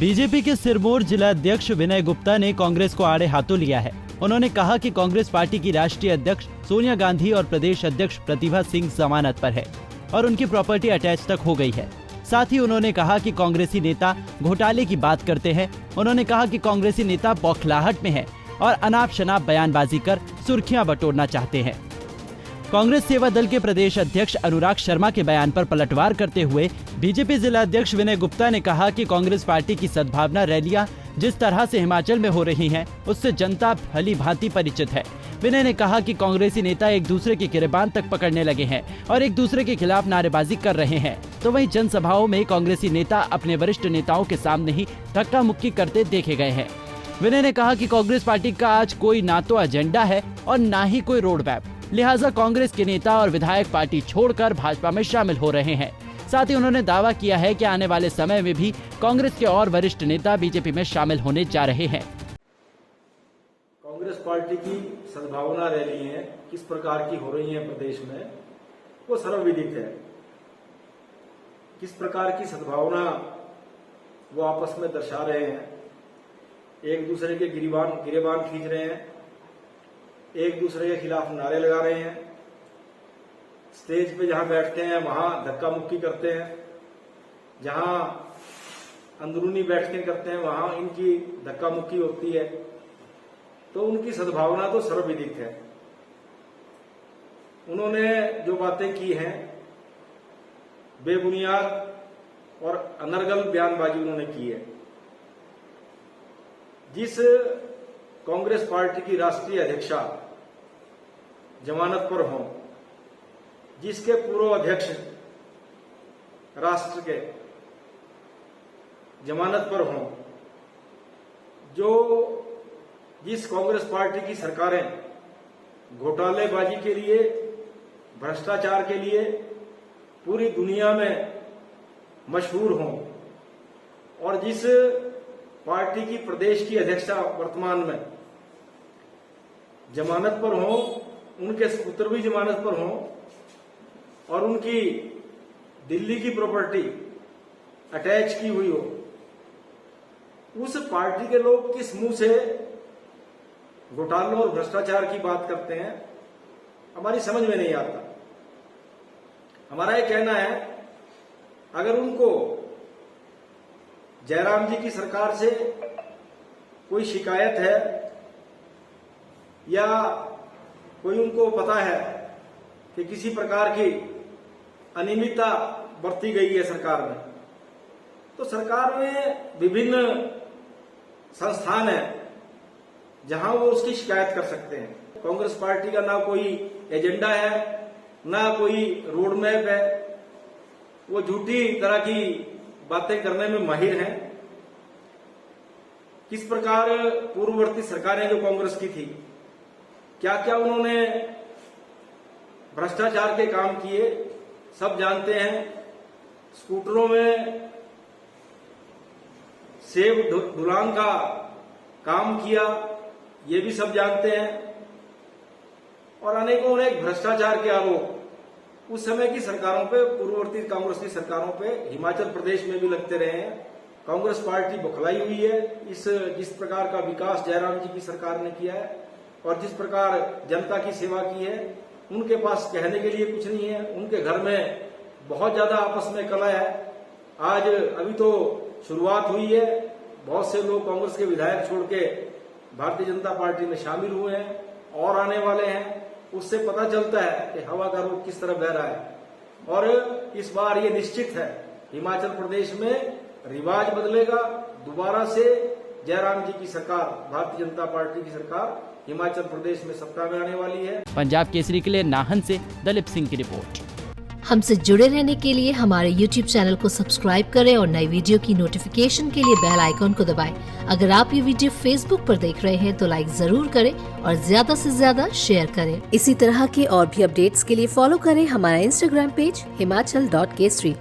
BJP के सिरमौर जिला अध्यक्ष विनय गुप्ता ने कांग्रेस को आड़े हाथों लिया है। उन्होंने कहा कि कांग्रेस पार्टी की राष्ट्रीय अध्यक्ष सोनिया गांधी और प्रदेश अध्यक्ष प्रतिभा सिंह जमानत पर है और उनकी प्रॉपर्टी अटैच तक हो गई है। साथ ही उन्होंने कहा कि कांग्रेसी नेता घोटाले की बात करते हैं। उन्होंने कहा कि कांग्रेसी नेता बौखलाहट में है और अनाप शनाप बयानबाजी कर सुर्खियां बटोरना चाहते हैं। कांग्रेस सेवा दल के प्रदेश अध्यक्ष अनुराग शर्मा के बयान पर पलटवार करते हुए बीजेपी जिला अध्यक्ष विनय गुप्ता ने कहा कि कांग्रेस पार्टी की सद्भावना रैलियां जिस तरह से हिमाचल में हो रही हैं, उससे जनता भली भांति परिचित है। विनय ने कहा कि कांग्रेसी नेता एक दूसरे की गिरेबान तक पकड़ने लगे हैं और एक दूसरे के खिलाफ नारेबाजी कर रहे हैं, तो वहीं जनसभाओं में कांग्रेसी नेता अपने वरिष्ठ नेताओं के सामने ही धक्का मुक्की करते देखे गए हैं। विनय ने कहा कि कांग्रेस पार्टी का आज कोई ना तो एजेंडा है और ना ही कोई रोड मैप, लिहाजा कांग्रेस के नेता और विधायक पार्टी छोड़कर भाजपा में शामिल हो रहे हैं। साथ ही उन्होंने दावा किया है कि आने वाले समय में भी कांग्रेस के और वरिष्ठ नेता बीजेपी में शामिल होने जा रहे हैं। कांग्रेस पार्टी की सद्भावना रैली है किस प्रकार की हो रही है प्रदेश में, वो सर्वविदित है। किस प्रकार की सद्भावना वो आपस में दर्शा रहे हैं, एक दूसरे के गिरेबान खींच रहे हैं, एक दूसरे के खिलाफ नारे लगा रहे हैं, स्टेज पे जहां बैठते हैं वहां धक्का मुक्की करते हैं, जहां अंदरूनी बैठकें करते हैं वहां इनकी धक्का मुक्की होती है। तो उनकी सद्भावना तो सर्वविदित है। उन्होंने जो बातें की हैं बेबुनियाद और अनर्गल बयानबाजी उन्होंने की है। जिस कांग्रेस पार्टी की राष्ट्रीय अध्यक्षा जमानत पर हों, जिसके पूर्व अध्यक्ष राष्ट्र के जमानत पर हों, जिस कांग्रेस पार्टी की सरकारें घोटालेबाजी के लिए, भ्रष्टाचार के लिए पूरी दुनिया में मशहूर हों, और जिस पार्टी की प्रदेश की अध्यक्षा वर्तमान में जमानत पर हों, उनके पुत्र भी जमानत पर हों और उनकी दिल्ली की प्रॉपर्टी अटैच की हुई हो, उस पार्टी के लोग किस मुंह से घोटालों और भ्रष्टाचार की बात करते हैं, हमारी समझ में नहीं आता। हमारा ये कहना है, अगर उनको जयराम जी की सरकार से कोई शिकायत है या कोई उनको पता है कि किसी प्रकार की अनियमितता बरती गई है सरकार में, तो सरकार में विभिन्न संस्थान हैं जहां वो उसकी शिकायत कर सकते हैं। कांग्रेस पार्टी का ना कोई एजेंडा है, ना कोई रोड मैप है, वो झूठी तरह की बातें करने में माहिर हैं। किस प्रकार पूर्ववर्ती सरकारें जो कांग्रेस की थी, क्या क्या उन्होंने भ्रष्टाचार के काम किए, सब जानते हैं। स्कूटरों में सेब ढुलान का काम किया, ये भी सब जानते हैं। और अनेकों भ्रष्टाचार के आरोप उस समय की सरकारों पे, पूर्ववर्ती कांग्रेस की सरकारों पे हिमाचल प्रदेश में भी लगते रहे हैं। कांग्रेस पार्टी बौखलाई हुई है। जिस प्रकार का विकास जयराम जी की सरकार ने किया है और जिस प्रकार जनता की सेवा की है, उनके पास कहने के लिए कुछ नहीं है। उनके घर में बहुत ज्यादा आपस में कलह है। आज अभी तो शुरुआत हुई है, बहुत से लोग कांग्रेस के विधायक छोड़ के भारतीय जनता पार्टी में शामिल हुए हैं और आने वाले हैं। उससे पता चलता है कि हवा का रुख किस तरह बह रहा है। और इस बार ये निश्चित है, हिमाचल प्रदेश में रिवाज बदलेगा। दोबारा से जयराम जी की सरकार, भारतीय जनता पार्टी की सरकार हिमाचल प्रदेश में सत्ता में आने वाली है। पंजाब केसरी के लिए नाहन से दलीप सिंह की रिपोर्ट। हमसे जुड़े रहने के लिए हमारे YouTube चैनल को सब्सक्राइब करें और नई वीडियो की नोटिफिकेशन के लिए बेल आइकॉन को दबाएं। अगर आप ये वीडियो Facebook पर देख रहे हैं तो लाइक जरूर करें और ज्यादा से ज्यादा शेयर करें। इसी तरह के और भी अपडेट्स के लिए फॉलो करें हमारा Instagram पेज himachal.kesri।